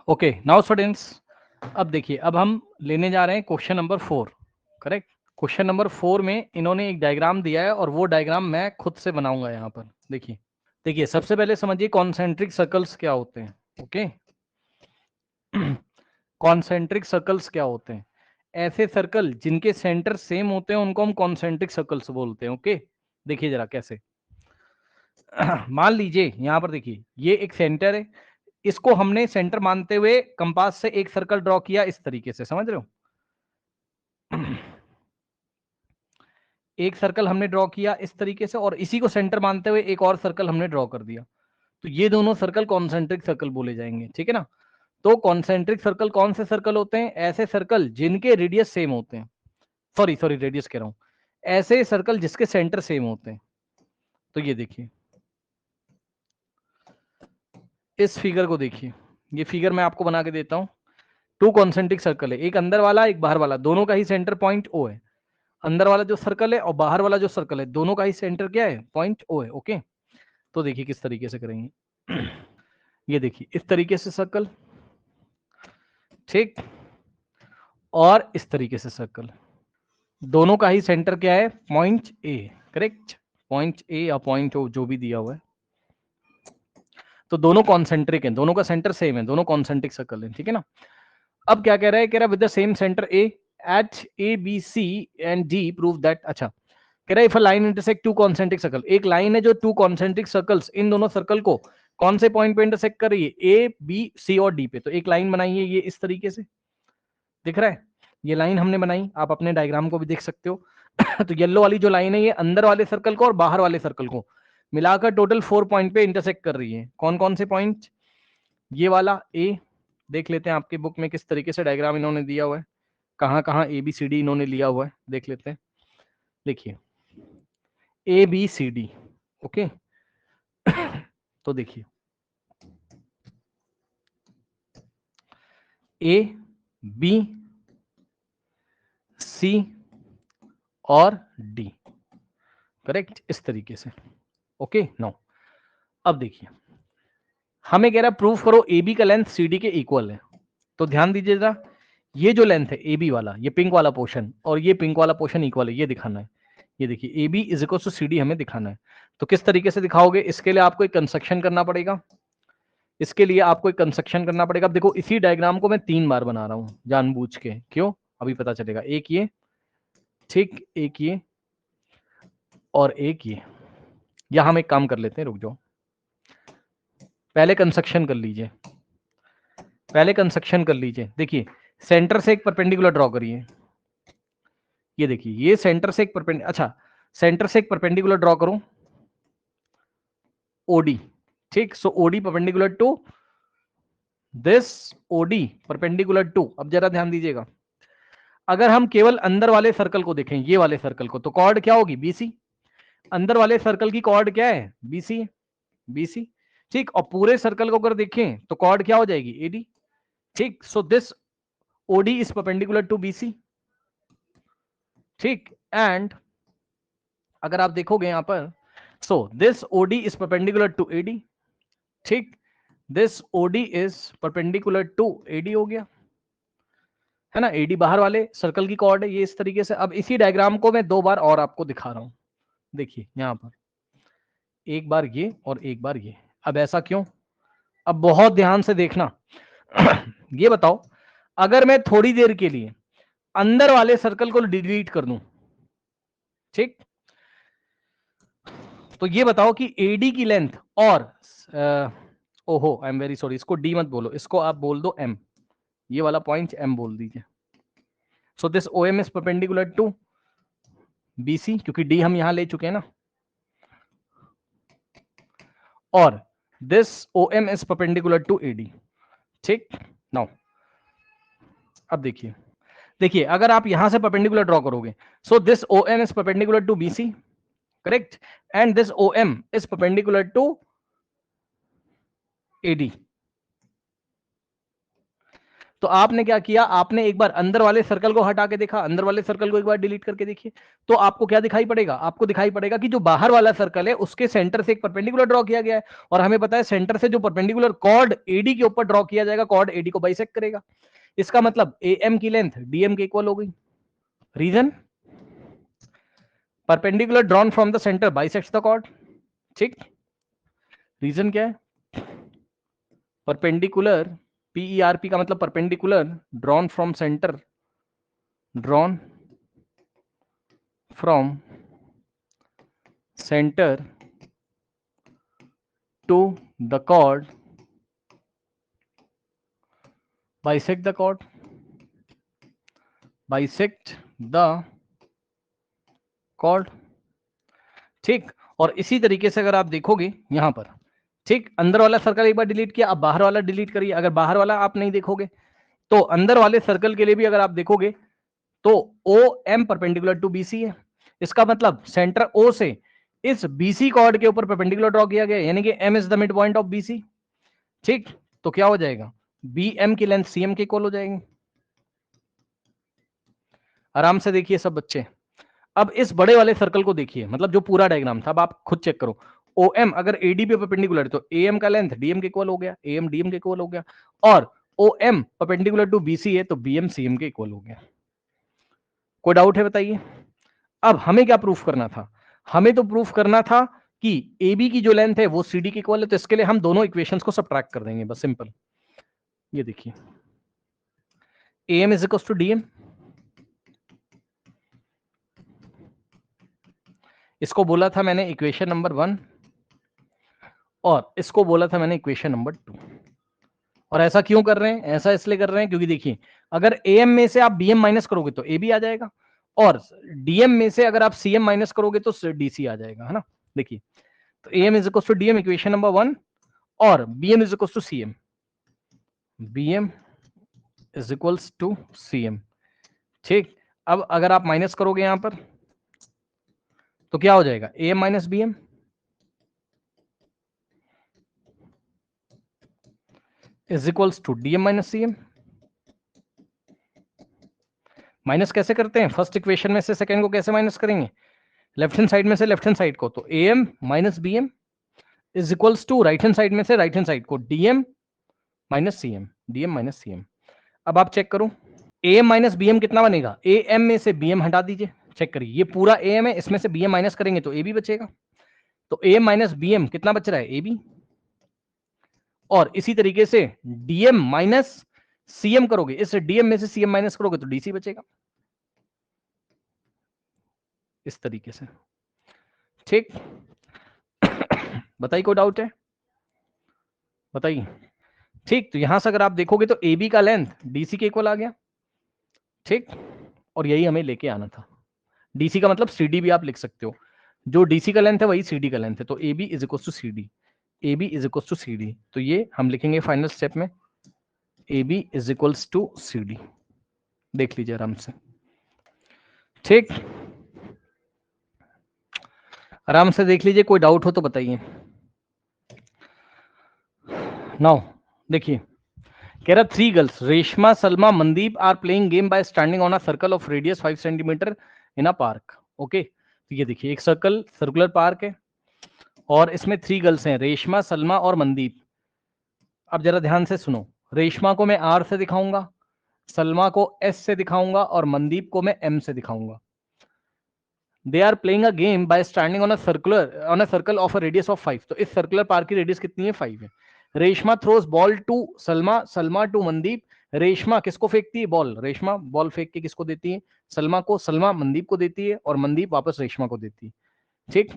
Okay now students, अब देखिए, अब हम लेने जा रहे हैं question number 4। Correct. Question number 4 में इन्होंने एक डायग्राम दिया है और वो डायग्राम मैं खुद से बनाऊंगा यहाँ पर। देखिए देखिए, सबसे पहले समझिए कॉन्सेंट्रिक सर्कल्स क्या होते हैं। ओके, कॉन्सेंट्रिक सर्कल्स क्या होते हैं? ऐसे सर्कल जिनके सेंटर सेम होते हैं उनको हम कॉन्सेंट्रिक सर्कल्स बोलते हैं। ओके, देखिए जरा कैसे। मान लीजिए यहाँ पर देखिए, ये एक सेंटर है, इसको हमने सेंटर मानते हुए कंपास से एक सर्कल ड्रॉ किया इस तरीके से, समझ रहे हो? एक सर्कल हमने ड्रॉ किया इस तरीके से और इसी को सेंटर मानते हुए एक और सर्कल हमने ड्रॉ कर दिया। तो ये दोनों सर्कल कॉन्सेंट्रिक सर्कल बोले जाएंगे, ठीक है ना? तो कॉन्सेंट्रिक सर्कल कौन से सर्कल होते हैं? ऐसे सर्कल जिनके रेडियस सेम होते हैं। सॉरी सॉरी, रेडियस कह रहा हूं, ऐसे सर्कल जिसके सेंटर सेम होते हैं। तो ये देखिए, इस फिगर को देखिए, ये फिगर मैं आपको बना के देता हूं। टू कॉन्सेंट्रिक सर्कल है, एक अंदर वाला एक बाहर वाला, दोनों का ही सेंटर पॉइंट ओ है। अंदर वाला जो सर्कल है और बाहर वाला जो सर्कल है, दोनों का ही सेंटर क्या है? पॉइंट ओ है। ओके, तो देखिए किस तरीके से करेंगे। ये देखिए इस तरीके से सर्कल, ठीक, और इस तरीके से सर्कल, दोनों का ही सेंटर क्या है? Point A. Correct, point A या पॉइंट ओ जो भी दिया हुआ है। तो दोनों कॉन्सेंट्रिक हैं, दोनों का सेंटर सेम है, दोनों कॉन्सेंट्रिक सर्कल है, ठीक है ना? अब क्या कह रहा है? कह रहा है with the same centre A at A B C and D prove that. अच्छा, कह रहा है if a line intersect two concentric circle, एक लाइन है जो टू कॉन्सेंट्रिक सर्कल्स, इन दोनों सर्कल को कौन से पॉइंट पे इंटरसेक्ट कर रही है? ए बी सी और डी पे। तो एक लाइन बनाइए, ये इस तरीके से दिख रहा है, ये लाइन हमने बनाई, आप अपने डायग्राम को भी देख सकते हो। तो येलो वाली जो लाइन है ये अंदर वाले सर्कल को और बाहर वाले सर्कल को मिलाकर टोटल 4 पॉइंट पे इंटरसेक्ट कर रही है। कौन कौन से पॉइंट? ये वाला ए, देख लेते हैं आपके बुक में किस तरीके से डायग्राम इन्होंने दिया हुआ है, कहाँ कहाँ ए बी सी डी इन्होंने लिया हुआ है, देख लेते हैं। देखिए A B C D, okay. तो देखिए ए बी सी और डी, करेक्ट, इस तरीके से। ओके नो, अब देखिए हमें कह रहा है प्रूफ करो ए बी का लेंथ सी डी के इक्वल है। तो ध्यान दीजिएगा, ये जो लेंथ है ए बी वाला, ये पिंक वाला पोर्शन और ये पिंक वाला पोर्शन इक्वल है, ये दिखाना है। ये देखिए A B is equal to C D हमें दिखाना है। तो किस तरीके से दिखाओगे? इसके लिए आपको एक कंस्ट्रक्शन करना पड़ेगा, इसके लिए आपको एक कंस्ट्रक्शन करना पड़ेगा। अब देखो इसी डायग्राम को मैं 3 बार बना रहा हूं जानबूझ के, क्यों? अभी पता चलेगा। एक ये, ठीक, एक ये और एक ये। या हम एक काम कर लेते हैं, रुक जाओ, पहले कंस्ट्रक्शन कर लीजिए, पहले कंस्ट्रक्शन कर लीजिए। देखिए सेंटर से एक परपेंडिकुलर ड्रॉ करिए, ये देखिए ये सेंटर से एक परपेंडिकुलर, अच्छा सेंटर से एक परपेंडिकुलर ड्रॉ करो ओडी, ठीक। So OD perpendicular to this, OD perpendicular to. अब जरा ध्यान दीजिएगा, अगर हम केवल अंदर वाले सर्कल को देखें, ये वाले सर्कल को, तो कॉर्ड क्या होगी? बीसी। अंदर वाले सर्कल की कॉर्ड क्या है? बीसी, बीसी, ठीक। और पूरे सर्कल को अगर देखें तो कॉर्ड क्या हो जाएगी? एडी, ठीक। So this OD is perpendicular to BC, ठीक। एंड अगर आप देखोगे यहां पर, so this OD is perpendicular to AD, ठीक। This OD is perpendicular to AD हो गया, है ना? एडी बाहर वाले सर्कल की कॉर्ड है, ये इस तरीके से। अब इसी डायग्राम को मैं 2 बार और आपको दिखा रहा हूं, देखिए यहां पर एक बार ये और एक बार ये। अब ऐसा क्यों? अब बहुत ध्यान से देखना। ये बताओ, अगर मैं थोड़ी देर के लिए अंदर वाले सर्कल को डिलीट कर दूं, ठीक, तो ये बताओ कि एडी की लेंथ और ओहो आई एम वेरी सॉरी, इसको डी मत बोलो, इसको आप बोल दो एम, ये वाला पॉइंट एम बोल दीजिए। So this O M is perpendicular to BC, क्योंकि डी हम यहां ले चुके हैं ना, और this O M is perpendicular to AD, ठीक। नाउ अब देखिए, देखिए अगर आप यहां से परपेंडिकुलर ड्रॉ करोगे, so this O M is perpendicular to BC, correct, and this O M is perpendicular to AD. तो आपने क्या किया, आपने एक बार अंदर वाले सर्कल को हटा के देखा, अंदर वाले सर्कल को एक बार डिलीट करके देखिए, तो आपको क्या दिखाई पड़ेगा, आपको दिखाई पड़ेगा कि जो बाहर वाला सर्कल है उसके सेंटर से एक परपेंडिकुलर ड्रॉ किया गया है, और हमें पता है सेंटर से जो परपेंडिकुलर कॉर्ड एडी के ऊपर ड्रॉ किया जाएगा, कॉर्ड एडी को बाइसेक्ट करेगा। इसका मतलब एएम की लेंथ डीएम के इक्वल हो गई। Reason, perpendicular drawn from the centre bisects the chord. ठीक, रीजन क्या है, परपेंडिकुलर, पीईआरपी का मतलब perpendicular, drawn from centre, drawn from centre to the chord bisect the chord, bisect the chord। ठीक, और इसी तरीके से अगर आप देखोगे यहां पर, ठीक, अंदर वाला सर्कल एक बार डिलीट किया, अब बाहर वाला डिलीट करिए। अगर बाहर वाला आप नहीं देखोगे तो अंदर वाले सर्कल के लिए भी अगर आप देखोगे तो O M perpendicular to BC है। इसका मतलब सेंटर ओ से इस बीसी कॉर्ड के ऊपर परपेंडिकुलर ड्रॉ किया गया, यानी कि M is the mid point of BC. ठीक, तो क्या हो जाएगा, बी एम की लेंथ सी एम के इक्वल हो जाएगी। आराम से देखिए सब बच्चे। अब इस बड़े वाले सर्कल को देखिए, मतलब जो पूरा डायग्राम था, अब आप खुद चेक करो। ओ एम अगर एडी पे परपेंडिकुलर है तो ए एम का लेंथ डीएम के इक्वल हो गया, ए एम डीएम के इक्वल हो गया, और O M perpendicular to BC है तो बी एम सी एम के इक्वल हो गया। कोई डाउट है बताइए। अब हमें क्या प्रूफ करना था, हमें तो प्रूफ करना था कि ए बी की जो लेंथ है वो सी डी के इक्वल है, तो इसके लिए हम दोनों इक्वेशंस को सब्ट्रैक्ट कर देंगे, बस सिंपल। ये देखिए, A M is equal to D M, इसको बोला था मैंने इक्वेशन नंबर 1 और इसको बोला था मैंने इक्वेशन नंबर 2। और ऐसा क्यों कर रहे हैं, ऐसा इसलिए कर रहे हैं क्योंकि देखिए अगर एम में से आप बीएम माइनस करोगे तो ए बी आ जाएगा, और डीएम में से अगर आप सीएम माइनस करोगे तो डीसी आ जाएगा, है ना। देखिए, तो M is equal to DM equation number 1, और BM is equal to CM, BM is equal to CM. ठीक, अब अगर आप माइनस करोगे यहां पर तो क्या हो जाएगा, M minus BM is equals to DM minus CM. Minus कैसे करते हैं, फर्स्ट इक्वेशन में से सेकंड को कैसे माइनस करेंगे, लेफ्ट हैंड साइड में से लेफ्ट हैंड साइड को, तो A M minus B M is equals to right hand side में से राइट हैंड साइड को DM minus C M, DM minus C M. अब आप चेक करो A M minus B M कितना बनेगा, ए एम में से बी एम हटा दीजिए, चेक करिए ये पूरा ए एम है, इसमें से बी एम माइनस करेंगे तो ए बी बचेगा, तो A M minus B M कितना बच रहा है, ए बी। और इसी तरीके से डीएम माइनस सीएम करोगे, इस डीएम में से सीएम माइनस करोगे तो डीसी बचेगा, इस तरीके से। ठीक, बताइए कोई डाउट है, बताइए। ठीक, तो यहां से अगर आप देखोगे तो ए बी का लेंथ डीसी के इक्वल आ गया। ठीक, और यही हमें लेके आना था, डीसी का मतलब सीडी भी आप लिख सकते हो, जो डीसी का लेंथ है वही सीडी का लेंथ है, तो A B is equal to C D, A B is equal to C D, तो ये हम लिखेंगे फाइनल स्टेप में, A B is equals to C D. देख लीजिए आराम से। ठीक, आराम से देख लीजिए, कोई डाउट हो तो बताइए। नाउ देखिए, कह रहा 3 girls Reshma Salma Mandeep are playing game by standing on a circle of radius 5 centimetre in a park. Okay, तो ये देखिए एक सर्कल सर्कुलर पार्क है और इसमें 3 गर्ल्स हैं, रेशमा सलमा और मनदीप। अब जरा ध्यान से सुनो, रेशमा को मैं आर से दिखाऊंगा, सलमा को एस से दिखाऊंगा और मनदीप को मैं एम से दिखाऊंगा। They are playing a game by standing on a circle of a radius of 5। तो इस सर्कुलर पार्क की रेडियस कितनी है, 5 है। Reshma throws ball to Salma, Salma to Mandeep. Reshma किसको फेंकती है, बॉल, रेशमा बॉल फेंक के किसको देती है, सलमा को, सलमा मनदीप को देती है और मनदीप वापस रेशमा को देती है। ठीक,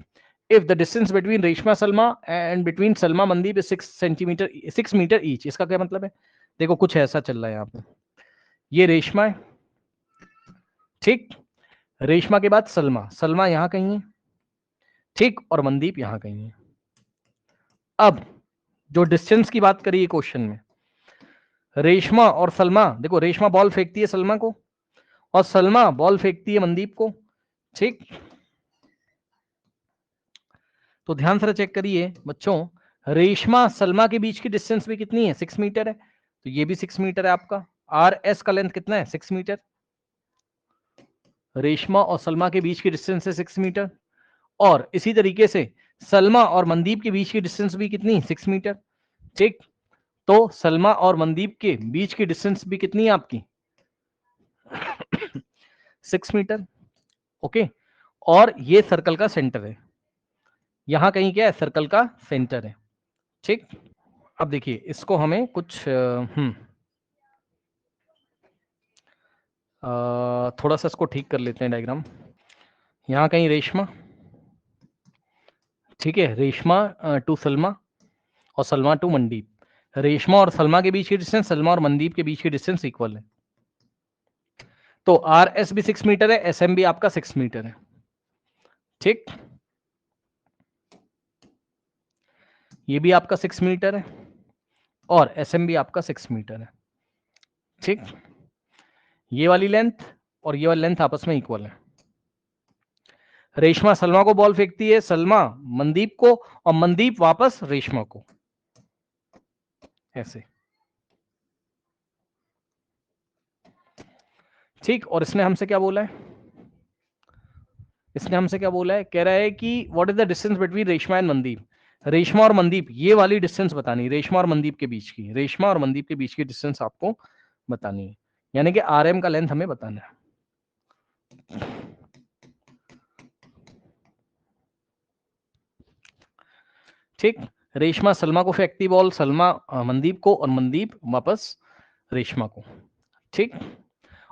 if the distance between Reshma Salma and between Salma Mandeep is 6 metre each. इसका क्या मतलब है, देखो कुछ ऐसा चल रहा है यहाँ पे, ये रेशमा है, ठीक, रेशमा के बाद सलमा, सलमा यहां कहीं है, ठीक, और मनदीप यहां कहीं है। अब जो डिस्टेंस की बात करी है क्वेश्चन में, रेशमा और सलमा, देखो रेशमा बॉल फेंकती है सलमा को और सलमा बॉल फेंकती है मनदीप को। ठीक, तो ध्यान से चेक करिए बच्चों, रेशमा सलमा के बीच की डिस्टेंस भी कितनी है, 6 मीटर है, तो ये भी 6 मीटर है आपका। आर एस का लेंथ कितना है 6 मीटर, रेशमा और सलमा के बीच की डिस्टेंस है 6 मीटर, और इसी तरीके से सलमा और मनदीप के बीच की डिस्टेंस भी कितनी 6 मीटर। ठीक, तो सलमा और मनदीप के बीच की डिस्टेंस भी कितनी है आपकी 6 मीटर। ओके, और ये सर्कल का सेंटर है, यहां कहीं क्या है सर्कल का सेंटर है। ठीक, अब देखिए इसको हमें कुछ थोड़ा सा इसको ठीक कर लेते हैं डायग्राम। यहाँ कहीं रेशमा, ठीक है, रेशमा टू सलमा और सलमा टू मनदीप। रेशमा और सलमा के बीच की डिस्टेंस, सलमा और मनदीप के बीच की डिस्टेंस इक्वल है। तो आर एस भी 6 मीटर है, एस एम भी आपका 6 मीटर है। ठीक, ये भी आपका 6 मीटर है और एस एम भी आपका 6 मीटर है। ठीक, ये वाली लेंथ और ये वाली लेंथ आपस में इक्वल है। रेशमा सलमा को बॉल फेंकती है, सलमा मनदीप को, और मनदीप वापस रेशमा को, ऐसे। ठीक, और इसने हमसे क्या बोला है, इसने हमसे क्या बोला है, कह रहा है कि what is the distance between Reshma and Mandeep. Reshma और मनदीप ये वाली डिस्टेंस बतानी, रेशमा और मनदीप के बीच की, रेशमा और मनदीप के बीच की डिस्टेंस आपको बतानी है, यानी कि आर एम का लेंथ हमें बताना है। ठीक, रेशमा सलमा को फेंकती बॉल, सलमा मनदीप को, और मनदीप वापस रेशमा को। ठीक,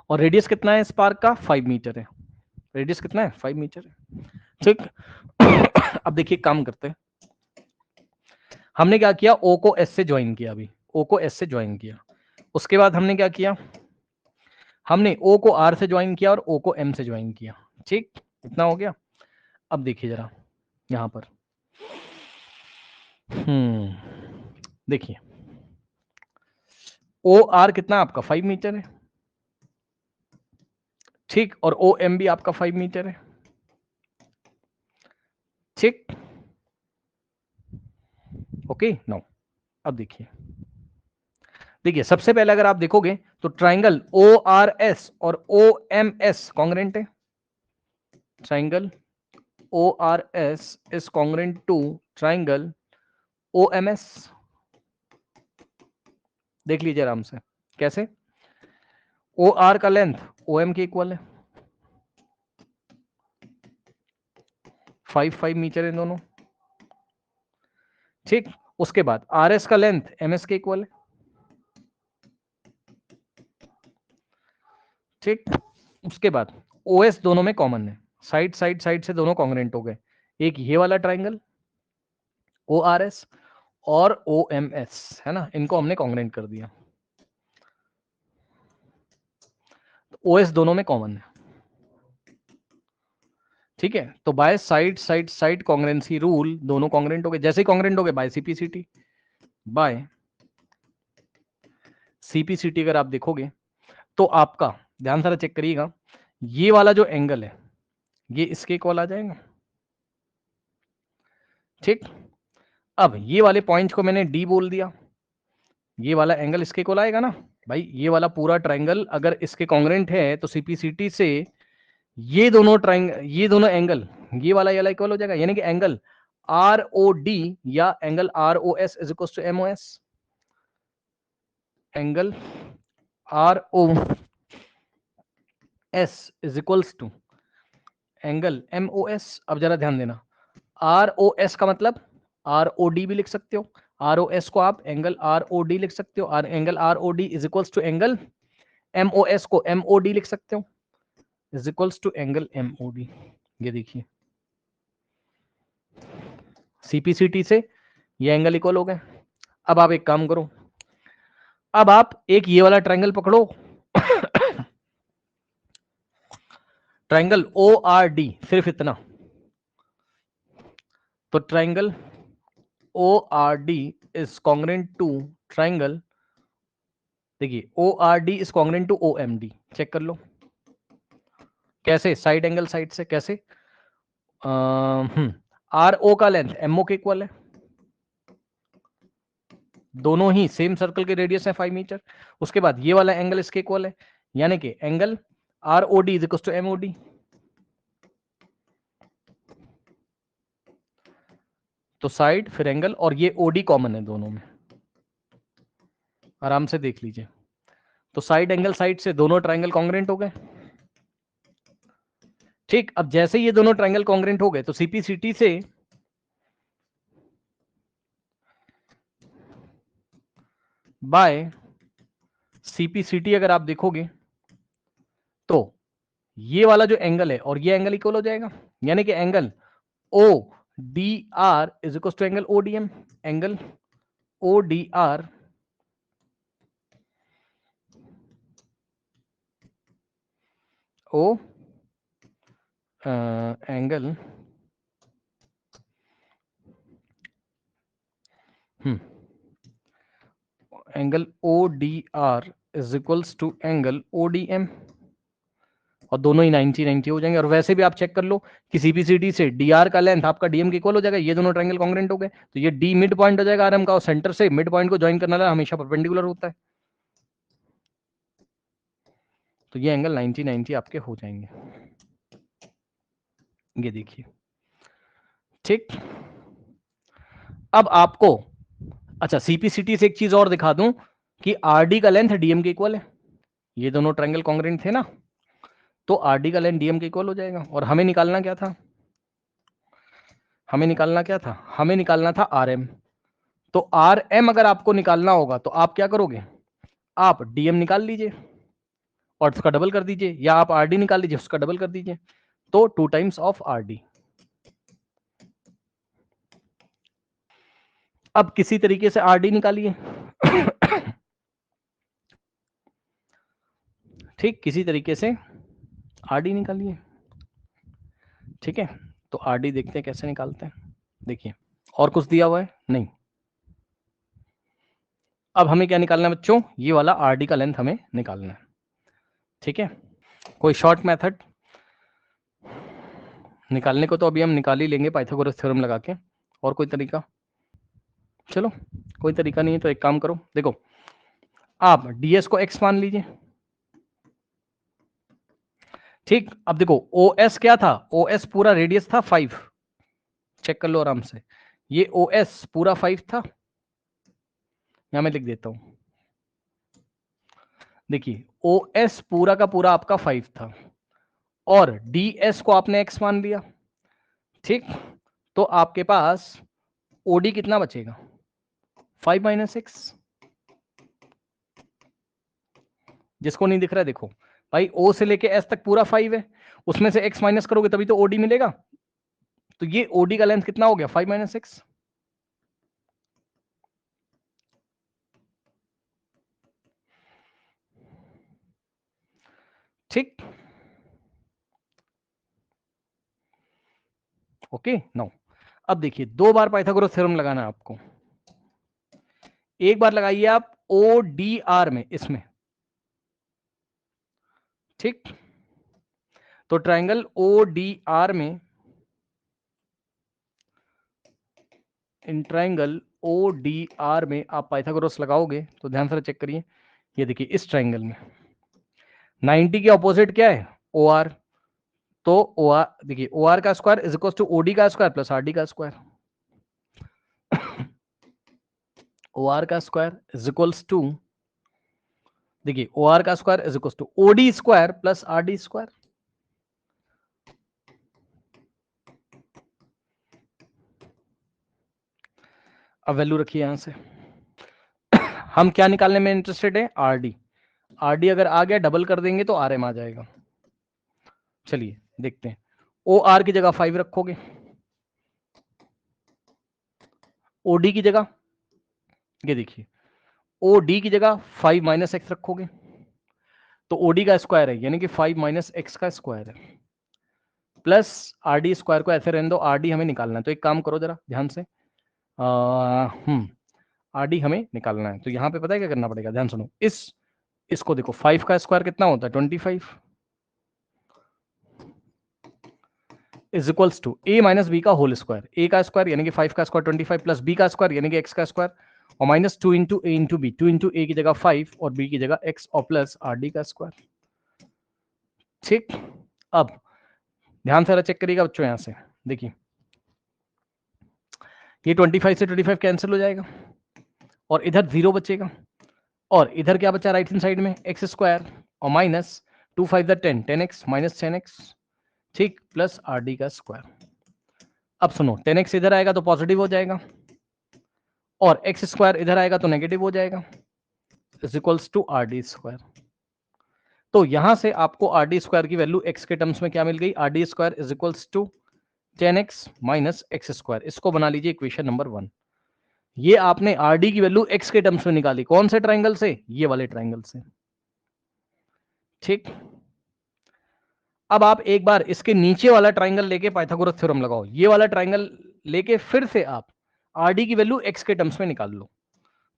और रेडियस कितना है स्पार्क का 5 मीटर है, रेडियस कितना है 5 मीटर है। ठीक, अब देखिए काम करते हैं, हमने क्या किया, ओ को एस से ज्वाइन किया, अभी ओ को एस से ज्वाइन किया, उसके बाद हमने क्या किया, हमने ओ को आर से ज्वाइन किया और ओ को एम से ज्वाइन किया। ठीक, इतना हो गया। अब देखिए जरा यहां पर, देखिए ओ आर कितना आपका 5 मीटर है, ठीक, और ओ एम भी आपका 5 मीटर है। ठीक, ओके नो, अब देखिए, देखिए सबसे पहले अगर आप देखोगे तो ट्राइंगल ओ आर एस और ओ एम एस कॉन्ग्रेंट है, triangle O R S is congruent to triangle O M S. देख लीजिए आराम से कैसे, ओ आर का लेंथ ओ एम के इक्वल है, 5 मीटर इन दोनों। ठीक, उसके बाद आर एस का लेंथ एम एस के इक्वल है। ठीक, उसके बाद ओ एस दोनों में कॉमन है, साइड साइड साइड से दोनों कॉन्ग्रेंट हो गए, एक ये वाला ट्राइंगल ओ आर एस और ओ एम एस है ना, इनको हमने कॉन्ग्रेंट कर दिया, ओ एस दोनों में कॉमन है। ठीक है, तो by side side side कॉन्ग्रेंसी rule दोनों कॉन्ग्रेंट हो गए, जैसे ही कॉन्ग्रेंट हो गए बाय सीपीसीटी, बाय सीपीसीटी अगर आप देखोगे तो आपका ध्यान से चेक करिएगा, ये वाला जो एंगल है ये इसके इक्वल आ जाएगा। ठीक, अब ये वाले पॉइंट को मैंने डी बोल दिया, ये वाला एंगल इसके इक्वल आएगा ना भाई, ये वाला पूरा ट्राइंगल अगर इसके कॉन्ग्रेंट है तो सीपीसीटी से ये दोनों ट्राइंगल, ये दोनों एंगल, ये वाला इक्वल हो जाएगा, यानी कि एंगल आर ओ डी या angle R O S is equal to M O S, angle R O S is equals to angle M O S. अब जरा ध्यान देना, आर ओ एस का मतलब आर ओ डी भी लिख सकते हो, आर ओ एस को आप एंगल आर ओ डी लिख सकते हो, angle R O D is equals to angle M O S को एम ओ डी लिख सकते हो, is equals to angle M O D. ये देखिए सीपीसीटी से ये एंगल इक्वल हो गए। अब आप एक काम करो, अब आप एक ये वाला ट्रायंगल पकड़ो, ट्रायंगल ओ आर डी, सिर्फ इतना, तो triangle O R D is congruent to triangle, देखिए O R D is congruent to O M D, check कर लो कैसे, साइड एंगल साइड से कैसे, आर ओ का लेंथ एम ओ के इक्वल है, दोनों ही सेम सर्कल के रेडियस है 5 मीटर। उसके बाद ये वाला एंगल इसके इक्वल है, यानी कि angle R O D is equal to M O D. तो साइड फिर एंगल, और ये ओडी कॉमन है दोनों में, आराम से देख लीजिए। तो साइड एंगल साइड से दोनों ट्रायंगल कॉन्ग्रेंट हो गए। ठीक, अब जैसे ये दोनों ट्रायंगल कॉन्ग्रेंट हो गए तो सीपीसीटी से बाय सीपीसीटी अगर आप देखोगे तो ये वाला जो एंगल है और ये एंगल इक्वल हो जाएगा, यानी कि angle O D R is equal to angle O D M. Angle O D R O angle angle O D R is equals to angle O D M, और दोनों ही 90 90 हो जाएंगे। और वैसे भी आप चेक कर लो कि सीपीसीटी से डीआर का लेंथ आपका डीएम के इक्वल हो जाएगा, ये दोनों ट्रायंगल कॉन्ग्रेंट हो गए, तो ये डी मिड पॉइंट हो जाएगा आरएम का, और सेंटर से मिड पॉइंट को ज्वाइन करने वाला हमेशा परपेंडिकुलर होता है। तो ये एंगल 90 90 आपके हो जाएंगे, ये देखिए। ठीक, अब आपको अच्छा सीपीसीटी से एक चीज और दिखा दूं कि आरडी का लेंथ डीएम के इक्वल है, ये दोनों ट्रायंगल कॉन्ग्रेंट थे ना, तो आरडी का लेंथ डीएम के इक्वल हो जाएगा। और हमें निकालना क्या था, हमें निकालना था आरएम। तो आरएम अगर आपको निकालना होगा तो आप क्या करोगे, आप डीएम निकाल लीजिए और उसका डबल कर दीजिए, या आप आरडी निकाल लीजिए उसका डबल कर दीजिए, तो 2 टाइम्स ऑफ आरडी। अब किसी तरीके से आरडी निकालिए ठीक, किसी तरीके से आरडी निकालिए। ठीक है, तो आरडी देखते हैं कैसे निकालते हैं। देखिए, और कुछ दिया हुआ है नहीं। अब हमें क्या निकालना है बच्चों, ये वाला आरडी का लेंथ हमें निकालना है। ठीक है, कोई शॉर्ट मेथड निकालने को तो अभी हम निकाल ही लेंगे पाइथागोरस थ्योरम लगा के, और कोई तरीका, चलो कोई तरीका नहीं है तो एक काम करो, देखो आप ds को x मान लीजिए। ठीक, अब देखो OS क्या था, OS पूरा रेडियस था 5, चेक कर लो आराम से, ये OS पूरा 5 था, यहां मैं लिख देता हूं, देखिए OS पूरा का पूरा आपका 5 था, और ds को आपने x मान लिया। ठीक, तो आपके पास OD कितना बचेगा, 5 माइनस एक्स। जिसको नहीं दिख रहा है देखो भाई, O से लेके S तक पूरा 5 है, उसमें से x माइनस करोगे तभी तो OD मिलेगा। तो ये OD का लेंथ कितना हो गया, 5 माइनस एक्स। ठीक, ओके नो। अब देखिए 2 बार पाइथागोरस थ्योरम लगाना है आपको, एक बार लगाइए आप ODR में, इसमें। ठीक, तो ट्रायंगल ODR में, इन ट्रायंगल ODR में आप पाइथागोरस लगाओगे तो ध्यान से चेक करिए, ये देखिए इस ट्रायंगल में 90 के ऑपोजिट क्या है, OR। तो OR देखिए, OR का square is equal to OD का स्क्वायर प्लस RD का स्क्वायर। OR का स्क्वायर इज इक्वल्स टू, देखिए OR का square is equal to OD square plus RD square. अब वैल्यू रखिए यहां से, हम क्या निकालने में इंटरेस्टेड है, RD। RD अगर आ गया डबल कर देंगे तो RM आ जाएगा। चलिए देखते हैं, OR की जगह 5 रखोगे, OD की जगह, ये देखिए OD की जगह 5 माइनस एक्स रखोगे, तो OD का स्क्वायर है यानी कि 5 माइनस एक्स का स्क्वायर है, प्लस RD स्क्वायर को ऐसे रहने दो, RD हमें निकालना है। तो एक काम करो जरा ध्यान से, RD हमें निकालना है, तो यहाँ पे पता है क्या करना पड़ेगा, ध्यान सुनो, इसको देखो 5 का स्क्वायर कितना होता है, 25 is equals to a minus B का होल स्क्वायर। a का स्क्वायर यानी कि 5 का स्क्वायर 25 प्लस b का स्क्वायर यानी कि x का स्क्वायर, और minus 2 into A into B, 2 into A की जगह 5 और बी की जगह x और प्लस आर डी का स्क्वायर। ठीक, अब ध्यान से चेक करिएगा बच्चों, यहां से देखिए ये 25 से 25 कैंसिल हो जाएगा और इधर 0 बचेगा और इधर क्या बचा राइट हैंड साइड में, एक्स स्क्वायर और माइनस 2 5 10, 10x माइनस 10x, ठीक, प्लस आर डी का स्क्वायर। अब सुनो, 10x इधर आएगा तो पॉजिटिव हो जाएगा और एक्स स्क्वायर इधर आएगा तो नेगेटिव हो जाएगा, is equals to R D square. तो यहां से आपको आर डी स्क्वायर की वैल्यू एक्स के टर्म्स में क्या मिल गई, R D square is equals to 10x minus X square. इसको बना लीजिए इक्वेशन नंबर 1। ये आपने आर डी की वैल्यू एक्स के टर्म्स में निकाली, कौन से ट्राइंगल से, ये वाले ट्राइंगल से। ठीक, अब आप एक बार इसके नीचे वाला ट्राइंगल लेके पाइथागोरस थ्योरम लगाओ, ये वाला ट्राइंगल लेके फिर से आप आर डी की वैल्यू एक्स के टर्म्स में निकाल लो।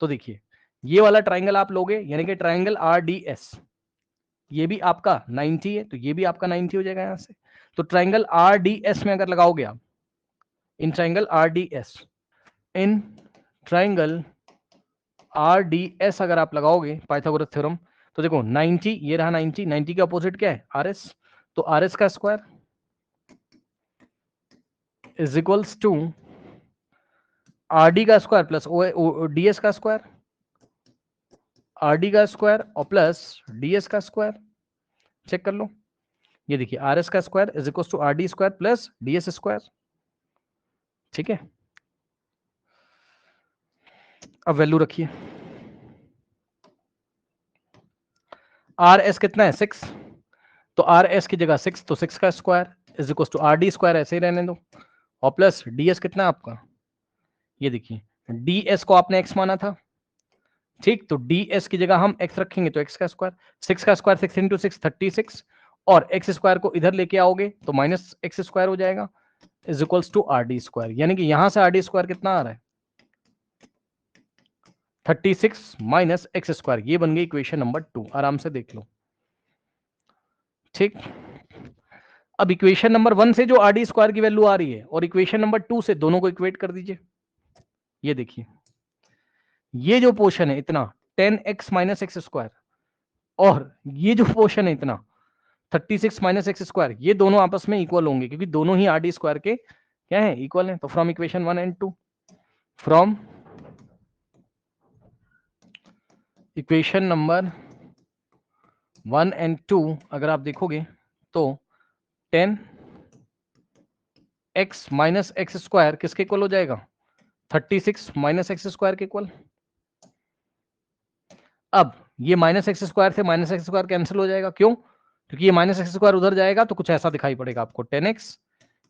तो देखिए ये वाला ट्राइंगल आप लोगे, यानी कि ट्राइंगल आर डी एस, ये भी आपका 90 है तो ये भी आपका 90 हो जाएगा यहां से। तो ट्राइंगल आर डी एस में अगर लगाओगे आप, in triangle R D S, in triangle R D S अगर आप लगाओगे पाइथागोरस थ्योरम, तो देखो 90, ये रहा 90, 90 के अपोजिट क्या है, आर एस, तो आर एस का square is equals to R D का स्क्वायर प्लस डी एस का स्क्वायर, आर डी का स्क्वायर और प्लस डी एस का स्क्वायर। चेक कर लो, ये देखिए आर एस का square is equals to R D square plus D S square. ठीक है, अब वैल्यू रखिए, आर एस कितना है 6, तो आर एस की जगह 6, तो 6 का square is equal to R D square, ऐसे ही रहने दो, और प्लस डी एस कितना है आपका, ये देखिए डी एस को आपने एक्स माना था, ठीक, तो डी एस की जगह हम एक्स रखेंगे तो एक्स का स्क्वायर, 6 का स्क्वायर 6 इंटू 6 36, और एक्स स्क्वायर को इधर लेके आओगे तो माइनस एक्स स्क्वायर हो जाएगा, is equals to R D square. यानी कि यहां से आर डी स्क्वायर कितना आ रहा है 36 माइनस एक्स स्क्वायर, ये बन गई इक्वेशन नंबर 2। आराम से देख लो। ठीक, अब इक्वेशन नंबर 1 से जो आर डी स्क्वायर की वैल्यू आ रही है और इक्वेशन नंबर 2 से, दोनों को इक्वेट कर दीजिए। ये देखिए ये जो पोर्शन है इतना 10x माइनस एक्स स्क्वायर, और ये जो पोर्शन है इतना 36 माइनस एक्स स्क्वायर, ये दोनों आपस में इक्वल होंगे क्योंकि दोनों ही आर डी स्क्वायर के क्या है, इक्वल है। तो from equation 1 and 2, from equation number 1 and 2 अगर आप देखोगे तो 10x माइनस एक्स स्क्वायर किसके इक्वल हो जाएगा, 36 माइनस एक्स स्क्वायर के इक्वल। अब ये माइनस एक्स स्क्वायर से माइनस एक्स स्क्वायर कैंसिल हो जाएगा, क्यों, क्योंकि ये माइनस एक्स स्क्वायर उधर जाएगा तो कुछ ऐसा दिखाई पड़ेगा आपको, 10x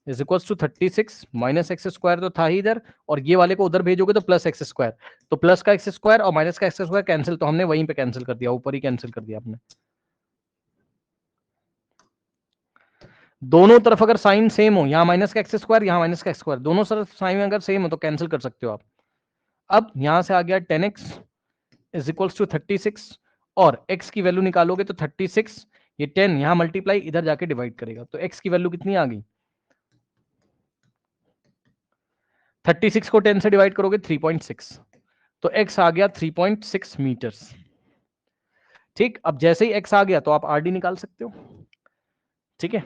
is equal to 36 minus X square तो था ही इधर, और ये वाले को उधर भेजोगे तो प्लस एक्स स्क्वायर, तो प्लस का एक्स स्क्वायर और माइनस का एक्स स्क्वायर कैंसिल, तो हमने वहीं पे कैंसिल कर दिया, ऊपर ही कैंसिल कर दिया आपने। दोनों तरफ अगर साइन सेम हो, यहाँ माइनस का एक्स स्क्वायर यहाँ माइनस का एक्स स्क्वायर, दोनों तरफ साइन अगर सेम हो तो कैंसिल कर सकते हो आप। अब यहां से आ गया 10x इज इक्वल्स टू 36, और x की वैल्यू निकालोगे तो 36, ये 10 यहां मल्टीप्लाई इधर जाके डिवाइड करेगा, तो x की वैल्यू कितनी आ गई, 36 को 10 से डिवाइड करोगे 3.6, तो x आ गया 3.6 मीटर्स। ठीक, अब जैसे ही x आ गया तो आप आर डी निकाल सकते हो। ठीक है,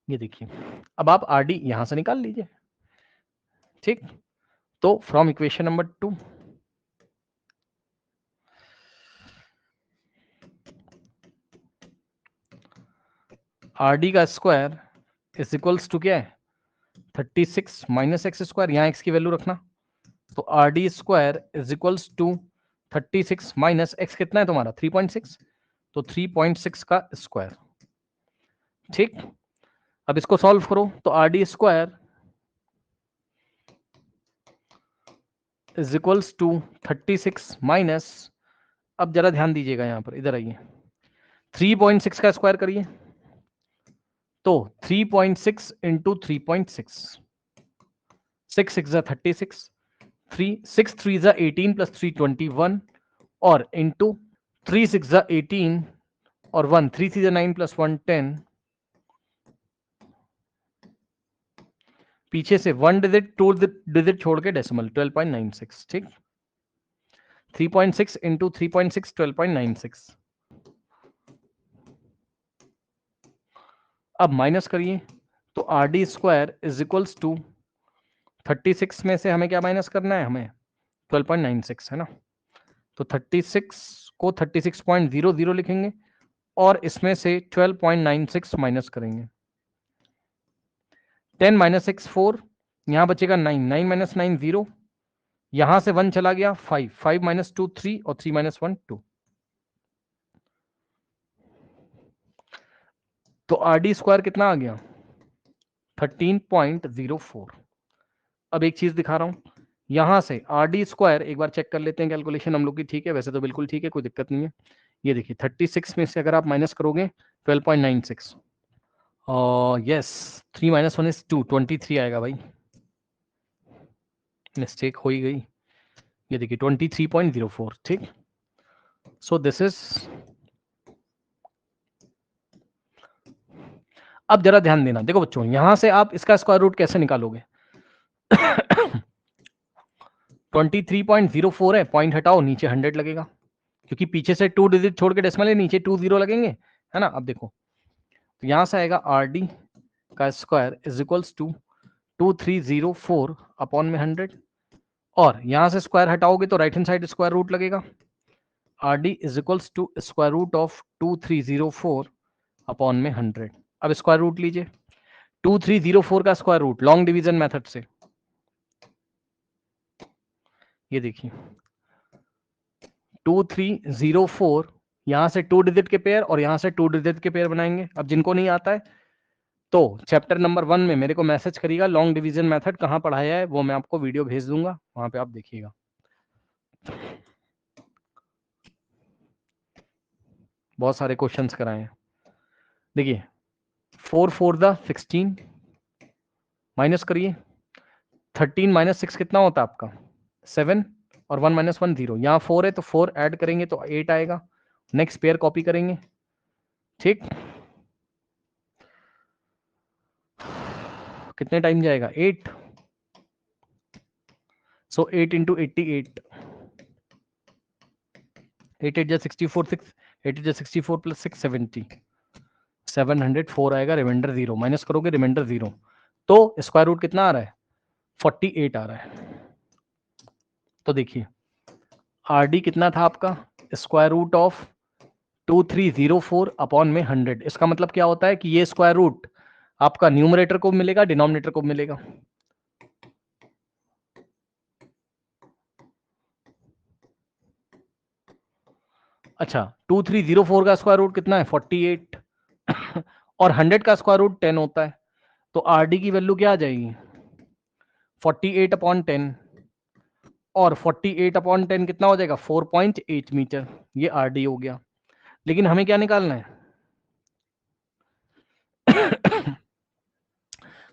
ये देखिए अब आप आर डी यहां से निकाल लीजिए। ठीक, तो from equation number 2, R D का स्क्वायर इज इक्वल्स टू क्या है 36 माइनस एक्स स्क्वायर, यहाँ एक्स की वैल्यू रखना, तो R D square is equals to 36 minus X कितना है तुम्हारा 3.6, तो 3.6 का स्क्वायर। ठीक, अब इसको सॉल्व करो तो R D square is equals to 36 minus, अब जरा ध्यान दीजिएगा यहां पर, इधर आइए, 3.6 का स्क्वायर करिए, तो 3.6 इंटू 3.6, 6 6 36, 6 3 18 प्लस 3 21, और इंटू 3 6 18 और 1 3 3 9 प्लस 1 10, पीछे से 1 डिजिट 2 डिजिट छोड़ के डेसिमल 12.96, ठीक। 3.6 इंटू 3.6 12.96। अब माइनस करिए तो R D square is equals to 36 में से हमें क्या माइनस करना है, हमें 12.96 है ना, तो 36 को 36.00 लिखेंगे और इसमें से 12.96 माइनस करेंगे। 10 माइनस 6 4, यहां बचेगा 9, 9 माइनस 9 0, यहां से 1 चला गया 5, 5 माइनस 2 3 और 3 माइनस 1 2। तो आर डी स्क्वायर कितना आ गया 13.04। अब एक चीज दिखा रहा हूं, यहां से आर डी स्क्वायर एक बार चेक कर लेते हैं, कैलकुलेशन हम लोग की ठीक है, वैसे तो बिल्कुल ठीक है, कोई दिक्कत नहीं है। ये देखिए 36 में से अगर आप माइनस करोगे 12.96 और यस 3 माइनस 1 इज 2, 23 आएगा भाई, मिस्टेक हो ही गई। ये देखिए 23.04, ठीक। सो दिस इज, अब जरा ध्यान देना, देखो बच्चों यहां से आप इसका स्क्वायर रूट कैसे निकालोगे 23.04 है, पॉइंट हटाओ, नीचे 100 लगेगा, क्योंकि पीछे से 2 डिजिट छोड़ के डेसिमल है, नीचे 2 0 लगेंगे, है ना। अब देखो तो यहां से आएगा आर डी का square is equals to 2304 upon में 100, और यहां से स्क्वायर हटाओगे तो right hand side square root लगेगा, R D is equals to square root of 2304 upon में 100। अब स्क्वायर रूट लीजिए 2304 का square root long division method से, ये देखिए 2304, यहां से 2 डिजिट के पेयर और यहां से 2 डिजिट के पेयर बनाएंगे। अब जिनको नहीं आता है तो चैप्टर नंबर 1 में मेरे को मैसेज करिएगा, लॉन्ग डिवीजन मेथड कहाँ पढ़ाया है, वो मैं आपको वीडियो भेज दूंगा, वहां पे आप देखिएगा। बहुत सारे क्वेश्चंस कराए हैं। देखिए 4 4 द 16, माइनस करिए 13 माइनस 6 कितना होता है आपका 7, और 1 माइनस 1 0, यहाँ 4 है तो 4 ऐड करेंगे तो 8 आएगा। नेक्स्ट पेयर कॉपी करेंगे, ठीक। कितने टाइम जाएगा 8, सो 8 इंटू 88, 8 8 जा 64, 6 8 जा 64 प्लस 6 70, 704 आएगा, रिमाइंडर 0, माइनस करोगे रिमाइंडर 0, तो स्क्वायर रूट कितना आ रहा है 48 आ रहा है। तो देखिए आर डी कितना था आपका स्क्वायर रूट ऑफ 2304 अपॉन में 100, इसका मतलब क्या होता है कि ये स्क्वायर रूट आपका न्यूमरेटर को मिलेगा, डिनोमिनेटर को मिलेगा। अच्छा 2304 का स्क्वायर रूट कितना है 48 और 100 का स्क्वायर रूट 10 होता है, तो आर डी की वैल्यू क्या आ जाएगी 48 अपॉन 10, और 48 अपॉन 10 कितना हो जाएगा 4.8 मीटर, ये आर डी हो गया। लेकिन हमें क्या निकालना है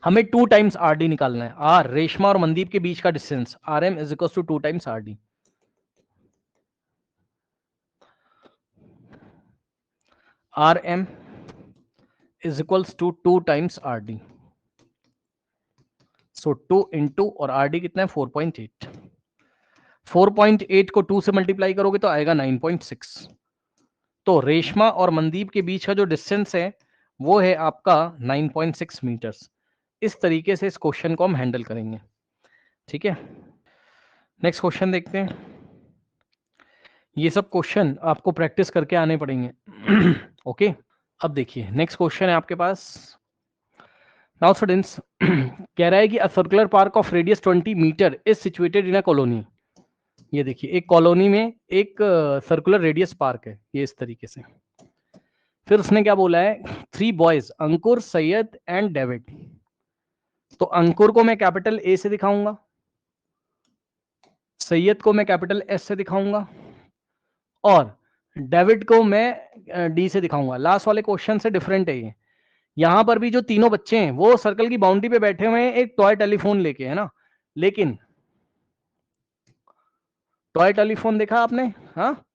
हमें 2 टाइम्स आर डी निकालना है। आर रेशमा और मनदीप के बीच का distance R M is equal to 2 times R D. R M is equals to 2 times R D, so 2 into, और आर डी कितना है 4.8, 4.8 को 2 से मल्टीप्लाई करोगे तो आएगा 9.6। तो रेशमा और मनदीप के बीच का जो डिस्टेंस है वो है आपका 9.6 मीटर्स। इस तरीके से इस क्वेश्चन को हम हैंडल करेंगे, ठीक है। नेक्स्ट क्वेश्चन देखते हैं। ये सब क्वेश्चन आपको प्रैक्टिस करके आने पड़ेंगे ओके। अब देखिए नेक्स्ट क्वेश्चन है आपके पास। नाउ स्टूडेंट्स कह रहा है कि a circular park of radius 20 metre is situated in a colony. ये देखिए एक कॉलोनी में एक सर्कुलर रेडियस पार्क है, ये इस तरीके से। फिर उसने क्या बोला है 3 boys Ankur Syed and David. तो अंकुर को मैं कैपिटल ए से दिखाऊंगा, सैयद को मैं कैपिटल एस से दिखाऊंगा, और डेविड को मैं डी से दिखाऊंगा। लास्ट वाले क्वेश्चन से डिफरेंट है ये। यहां पर भी जो तीनों बच्चे हैं वो सर्कल की बाउंड्री पे बैठे हुए हैं एक टॉय टेलीफोन लेके, है ना। लेकिन टॉय टेलीफोन देखा आपने, हाँ,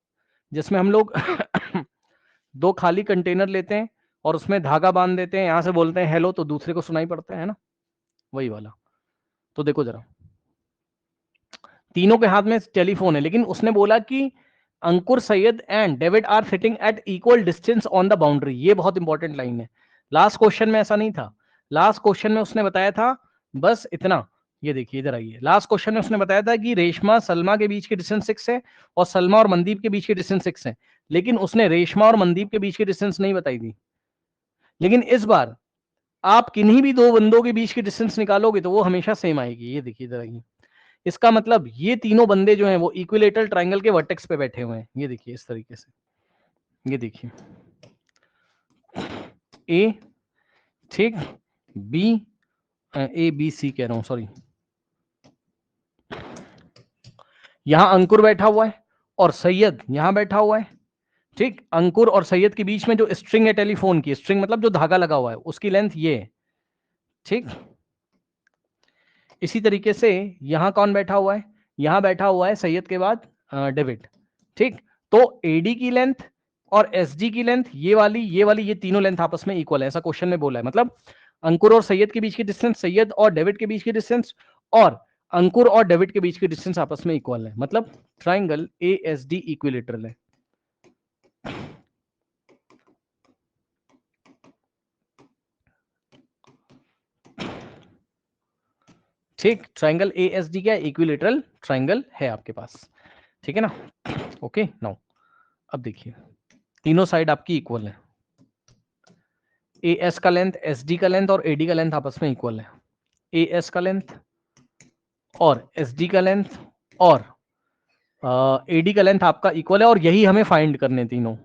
जिसमें हम लोग 2 खाली कंटेनर लेते हैं और उसमें धागा बांध देते हैं, यहां से बोलते हैं हेलो तो दूसरे को सुनाई पड़ता है ना, वही वाला। तो देखो जरा, तीनों के हाथ में टेलीफोन है, लेकिन उसने बोला कि Ankur, Syed and David are sitting at equal distance on the boundary. ये बहुत इंपॉर्टेंट लाइन है। लास्ट क्वेश्चन में ऐसा नहीं था। लास्ट क्वेश्चन में उसने बताया था बस इतना। ये देखिए इधर आइए, लास्ट क्वेश्चन में उसने बताया था कि रेशमा सलमा के बीच की डिस्टेंस 6 है और सलमा और मनदीप के बीच की डिस्टेंस 6 है, लेकिन उसने रेशमा और मनदीप के बीच की डिस्टेंस नहीं बताई थी। लेकिन इस बार आप किन्हीं भी दो बंदों के बीच की डिस्टेंस निकालोगे तो वो हमेशा सेम आएगी। ये देखिए इधर आइए, इसका मतलब ये तीनों बंदे जो हैं वो इक्विलेटरल ट्रायंगल के वर्टेक्स पे बैठे हुए हैं। ये देखिए इस तरीके से, ये देखिए ए, ठीक, बी, ए बी सी कह रहा हूं, सॉरी। यहां अंकुर बैठा हुआ है और सैयद यहां बैठा हुआ है, ठीक। अंकुर और सैयद के बीच में जो स्ट्रिंग है टेलीफोन की, स्ट्रिंग मतलब जो धागा लगा हुआ है, उसकी लेंथ ये है, ठीक। इसी तरीके से यहां कौन बैठा हुआ है, यहां बैठा हुआ है सैयद के बाद डेविड, ठीक। तो एडी की लेंथ और एसडी की लेंथ, ये वाली ये तीनों लेंथ आपस में इक्वल है, ऐसा क्वेश्चन में बोला है। मतलब अंकुर और सैयद के बीच की डिस्टेंस, सैयद और डेविड के बीच की डिस्टेंस, और अंकुर और डेविड के बीच की डिस्टेंस आपस में इक्वल है। मतलब triangle A S D equilateral है। ठीक, ट्राइंगल ए एस डी क्या इक्विलेटरल ट्राइंगल है आपके पास, ठीक है ना। ओके नाउ अब देखिए, तीनों साइड आपकी इक्वल है। ए एस का लेंथ, एस डी का लेंथ और एडी का लेंथ आपस में इक्वल है। ए एस का लेंथ और एस डी का लेंथ और एडी का लेंथ आपका इक्वल है, और यही हमें फाइंड करने तीनों।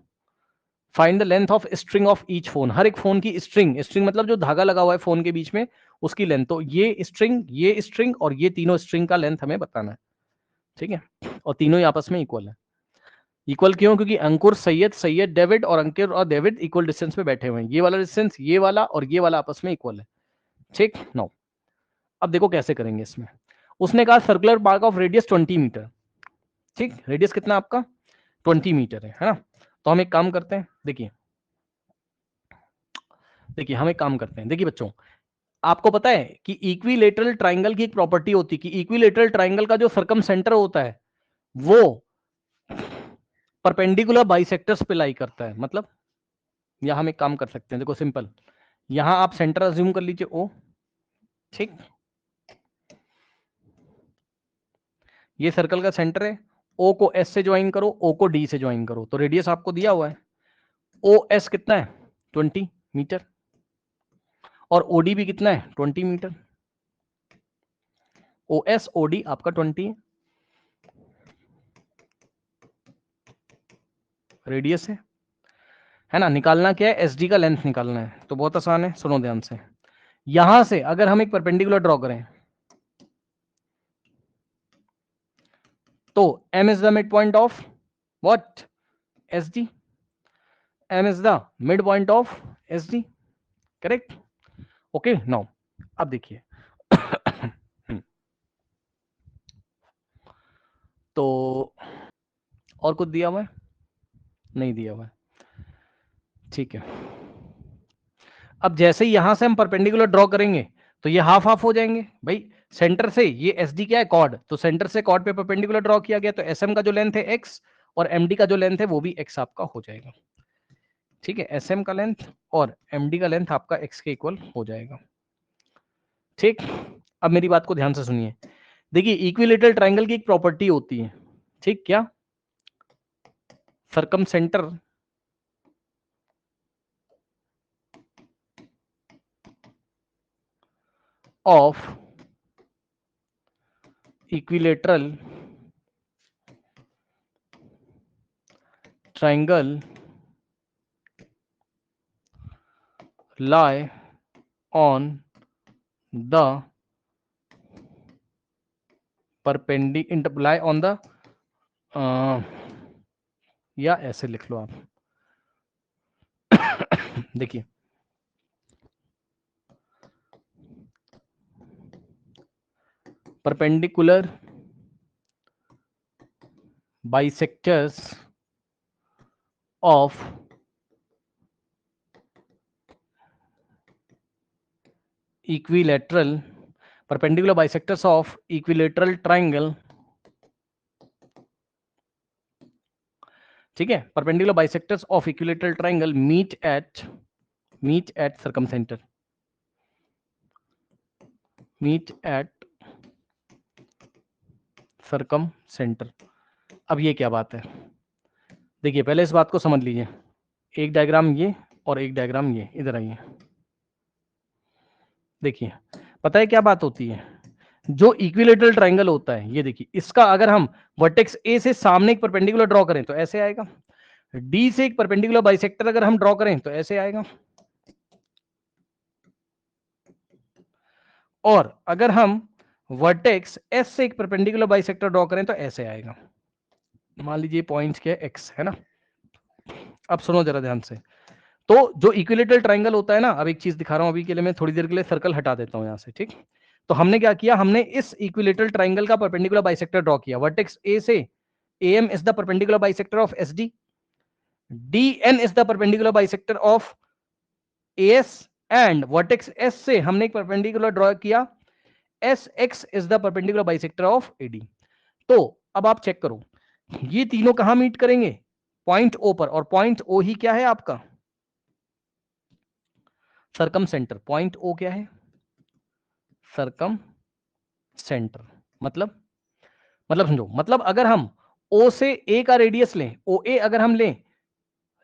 Find the length of string of each phone, हर एक फोन की स्ट्रिंग, स्ट्रिंग मतलब जो धागा लगा हुआ है फोन के बीच में, उसकी लेंथ। तो ये स्ट्रिंग और ये तीनों स्ट्रिंग का लेंथ हमें बताना है, ठीक है। और तीनों ही आपस में इक्वल है। इक्वल क्यों? क्योंकि अंकुर, सैयद, सैयद डेविड और अंकुर और डेविड इक्वल डिस्टेंस पे बैठे हुए हैं। ये वाला डिस्टेंस, ये वाला और ये वाला आपस में इक्वल है, ठीक। नो अब देखो कैसे करेंगे इसमें। उसने कहा circular park of radius 20 metre, ठीक। रेडियस कितना आपका 20 मीटर है ना। तो हम एक काम करते हैं, देखिए देखिए हम एक काम करते हैं, देखिए बच्चों, आपको पता है कि इक्विलेटरल ट्राइंगल की एक प्रॉपर्टी होती है कि इक्विलेटरल ट्राइंगल का जो सर्कम सेंटर होता है वो परपेंडिकुलर बाइसेक्टर्स पे लाई करता है। मतलब यहां हम एक काम कर सकते हैं, देखो सिंपल, यहां आप सेंटर अज्यूम कर लीजिए ओ, ठीक। ये सर्कल का सेंटर है, ओ को एस से ज्वाइन करो, ओ को डी से ज्वाइन करो, तो रेडियस आपको दिया हुआ है। ओ एस कितना है 20 मीटर और ओडी भी कितना है 20 मीटर। ओ एस ओडी आपका 20 रेडियस है ना। निकालना क्या है, एसडी का लेंथ निकालना है, तो बहुत आसान है, सुनो ध्यान से। यहां से अगर हम एक परपेंडिकुलर ड्रॉ करें तो m is the mid point of what SD, m is the mid point of SD, correct. Okay now अब देखिए तो और कुछ दिया हुआ है? नहीं दिया हुआ है, ठीक है। अब जैसे ही यहां से हम परपेंडिकुलर ड्रॉ करेंगे तो ये हाफ हाफ हो जाएंगे भाई। सेंटर से ये एस डी क्या है कॉर्ड, तो सेंटर से कॉर्ड पे परपेंडिकुलर ड्रॉ किया गया, तो एस एम का जो लेंथ है एक्स और एम डी का जो लेंथ है वो भी एक्स आपका हो जाएगा, ठीक है। एस एम का लेंथ और एम डी का लेंथ आपका एक्स के इक्वल हो जाएगा, ठीक। अब मेरी बात को ध्यान से सुनिए, देखिए इक्विलेटरल ट्राइंगल की एक प्रॉपर्टी होती है, ठीक। क्या? Circum centre of equilateral triangle lie on the perpendicular, lie on the या ऐसे लिख लो आप देखिए perpendicular bisectors of equilateral, perpendicular bisectors of equilateral triangle, ठीक है, perpendicular bisectors of equilateral triangle meet at circumcentre, meet at circumcentre. अब ये क्या बात है, देखिए पहले इस बात को समझ लीजिए, एक डायग्राम ये और एक डायग्राम ये, इधर आइए, देखिए पता है क्या बात होती है, जो इक्विलेटरल ट्रायंगल होता है, ये देखिए इसका अगर हम वर्टेक्स ए से सामने एक परपेंडिकुलर ड्रॉ करें तो ऐसे आएगा, डी से एक परपेंडिकुलर बाइसेक्टर अगर हम ड्रॉ करें तो ऐसे आएगा, और अगर हम वर्टेक्स एस से एक परपेंडिकुलर बाइसेक्टर ड्रॉ करें तो ऐसे आएगा। मान लीजिए पॉइंट क्या एक्स है ना, अब सुनो जरा ध्यान से, तो जो इक्विलेटरल ट्रायंगल होता है ना, अब एक चीज दिखा रहा हूं अभी के लिए, मैं थोड़ी देर के लिए सर्कल हटा देता हूं यहां से, ठीक। तो हमने क्या किया, हमने इस इक्विलेटरल ट्रायंगल का परपेंडिकुलर बाइसेक्टर ड्रॉ किया, वर्टेक्स ए से AM is the perpendicular bisector of SD, DN is the perpendicular bisector of AS, and vertex S से हमने एक परपेंडिकुलर ड्रॉ किया, SX is the perpendicular bisector of AD। तो अब आप चेक करो, ये तीनों कहां मीट करेंगे, पॉइंट O पर, और पॉइंट O ही क्या है आपका, सर्कम सेंटर। पॉइंट O क्या है, सर्कम सेंटर। मतलब समझो, मतलब अगर हम O से A का रेडियस लें, OA अगर हम लें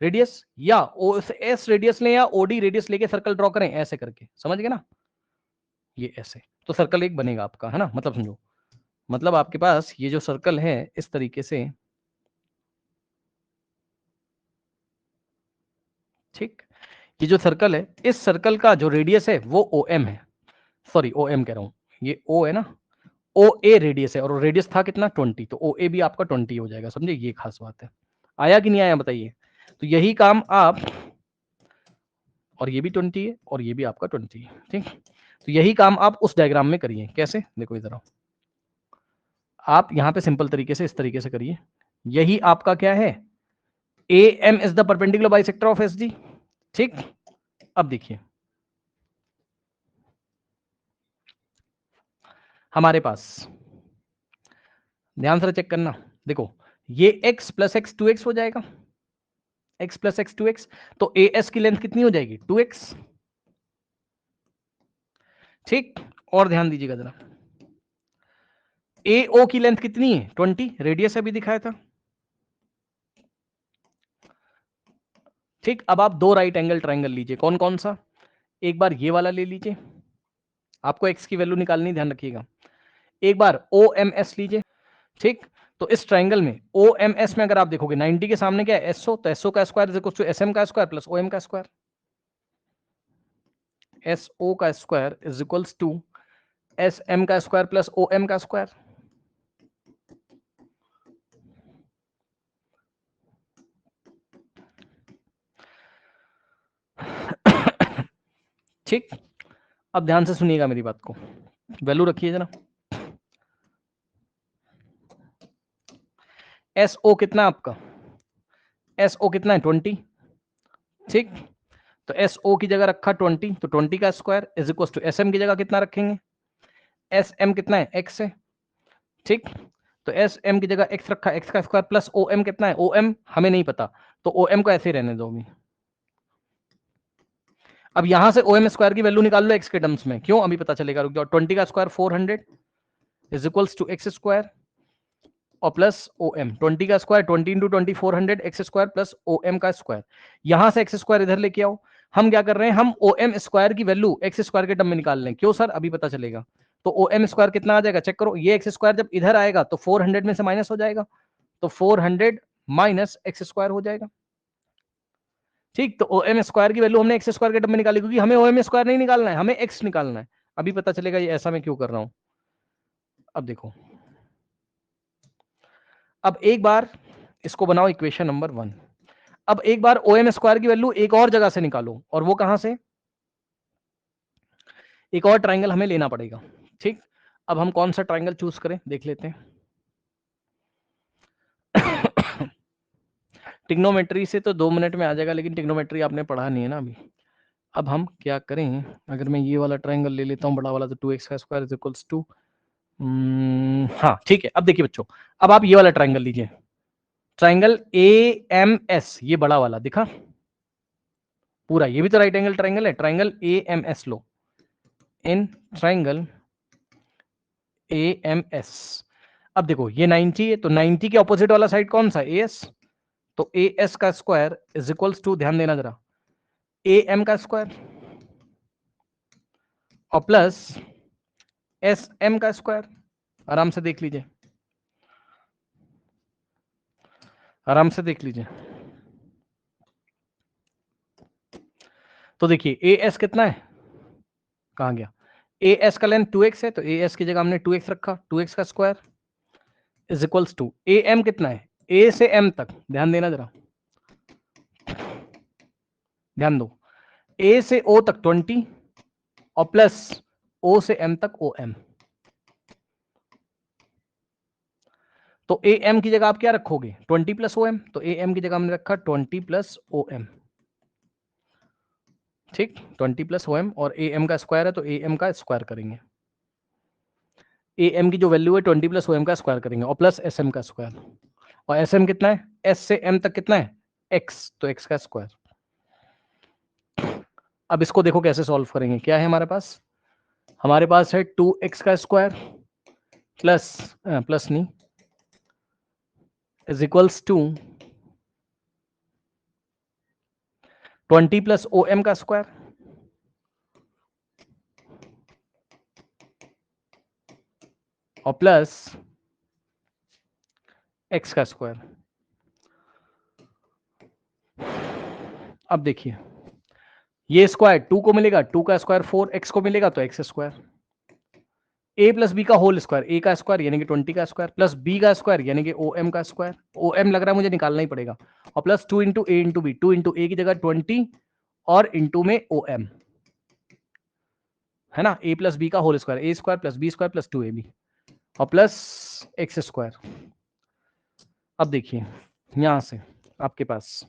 रेडियस, या O से S रेडियस लें, या OD रेडियस लेके सर्कल ड्रॉ करें ऐसे करके, समझ गए ना, ये ऐसे, तो सर्कल एक बनेगा आपका, है ना, मतलब समझो, मतलब आपके पास ये जो सर्कल है इस तरीके से, ठीक, ये जो सर्कल है, इस सर्कल का जो रेडियस है वो OM है, सॉरी OM कह रहा हूं, ये O है ना, OA रेडियस है, और रेडियस था कितना 20, तो OA भी आपका 20 हो जाएगा, समझे, ये खास बात है। आया कि नहीं आया बताइए। तो यही काम आप, और ये भी 20 है और ये भी आपका 20 है, ठीक। तो यही काम आप उस डायग्राम में करिए, कैसे, देखो इधर आओ, आप यहां पे सिंपल तरीके से इस तरीके से करिए, यही आपका क्या है, AM is the perpendicular bisector of SD, ठीक। अब देखिए हमारे पास, ध्यान से चेक करना, देखो ये x प्लस एक्स 2x हो जाएगा, x प्लस एक्स 2x, तो AS की लेंथ कितनी हो जाएगी 2x, ठीक। और ध्यान दीजिएगा जरा, AO की लेंथ कितनी है 20, रेडियस अभी दिखाया था, ठीक। अब आप दो राइट एंगल ट्रायंगल लीजिए, कौन कौन सा, एक बार ये वाला ले लीजिए, आपको x की वैल्यू निकालनी, ध्यान रखिएगा, एक बार OMS लीजिए, ठीक। तो इस ट्रायंगल में OMS में अगर आप देखोगे 90 के सामने क्या है SO, तो SO का square is equal to SM का स्क्वायर प्लस OM का स्क्वायर, SO का square is equals to SM का स्क्वायर प्लस OM का स्क्वायर, ठीक। अब ध्यान से सुनिएगा मेरी बात को, वैल्यू रखिए जरा, SO कितना आपका, SO कितना है 20, ठीक। तो SO की जगह रखा 20, तो 20 का square is equal to SM की जगह कितना रखेंगे, SM कितना है x है, ठीक। तो SM की जगह x रखा, x का स्क्वायर प्लस OM कितना है, OM हमें नहीं पता, तो OM को ऐसे ही रहने दो अभी। अब यहां से OM स्क्वायर की वैल्यू निकाल लो x के टर्म्स में, क्यों, अभी पता चलेगा, रुक जाओ, 20 का square 400 is equals to x square और प्लस OM, 20 का square 20 into 20 400 x square plus OM का स्क्वायर, यहां से x स्क्वायर इधर लेके आओ, हम क्या कर रहे हैं, हम OM स्क्वायर की वैल्यू x स्क्वायर के टर्म में निकाल लें, क्यों सर, अभी पता चलेगा। तो OM स्क्वायर कितना आ जाएगा, चेक करो, ये x स्क्वायर जब इधर आएगा तो 400 में से माइनस हो जाएगा, तो 400 माइनस एक्स स्क्वायर हो जाएगा, ठीक। तो OM स्क्वायर की वैल्यू हमने एक्स स्क्वायर के टर्म में निकाली, क्योंकि हमें OM स्क्वायर नहीं निकालना है, हमें x निकालना है, अभी पता चलेगा ये ऐसा मैं क्यों कर रहा हूं। अब देखो, अब एक बार इसको बनाओ इक्वेशन नंबर 1, अब एक बार OM स्क्वायर की वैल्यू एक और जगह से निकालो, और वो कहां से, एक और ट्रायंगल हमें लेना पड़ेगा, ठीक। अब हम कौन सा ट्रायंगल चूज करें देख लेते हैं। टिग्नोमेट्री से तो 2 मिनट में आ जाएगा, लेकिन टिग्नोमेट्री आपने पढ़ा नहीं है ना अभी, अब हम क्या करें, अगर मैं ये वाला ट्रायंगल ले लेता हूँ बड़ा वाला, तो 2x का स्क्वायर इज इक्वल्स टू, हाँ ठीक है। अब देखिए बच्चों, अब आप ये वाला ट्रायंगल लीजिए, ट्रायंगल AMS, ये बड़ा वाला दिखा पूरा, ये भी तो राइट एंगल ट्रायंगल है, triangle AMS low, in triangle AMS। अब देखो ये 90 है, तो 90 के ऑपोजिट वाला साइड कौन सा, AS, तो AS का स्क्वायर इज इक्वल्स टू, ध्यान देना जरा, AM का स्क्वायर और प्लस SM का स्क्वायर। आराम से देख लीजिए, आराम से देख लीजिए। तो देखिए AS कितना है, कहां गया, AS का लेंथ 2x है, तो AS की जगह हमने 2x रखा, 2x का square is equals to, AM कितना है, A से M तक, ध्यान देना जरा, ध्यान दो, A से O तक 20 और प्लस O से M तक OM। तो AM की जगह आप क्या रखोगे, 20 प्लस OM, तो AM की जगह हमने रखा 20 प्लस OM, ठीक, 20 प्लस OM, और AM का स्क्वायर है तो AM का स्क्वायर करेंगे, AM की जो वैल्यू है 20 प्लस OM का स्क्वायर करेंगे, और प्लस SM का स्क्वायर, और SM कितना है, S से M तक कितना है, X, तो X का स्क्वायर। अब इसको देखो कैसे सॉल्व करेंगे, क्या है हमारे पास है 2x का स्क्वायर प्लस प्लस नहीं, is equals to 20 plus OM का स्क्वायर और प्लस x का स्क्वायर। अब देखिए ये स्क्वायर 2 को मिलेगा, 2 का स्क्वायर 4, x को मिलेगा तो x square, a plus B का होल स्क्वायर, a का स्क्वायर यानी कि 20 का स्क्वायर, प्लस b का स्क्वायर यानी कि OM का स्क्वायर, OM लग रहा है मुझे निकालना ही पड़ेगा, और plus 2 into a into B, 2 into a की जगह 20 और इंटू में OM, है ना, a प्लस बी का whole square, a square plus B square plus 2ab और प्लस x स्क्वायर। अब देखिए यहां से आपके पास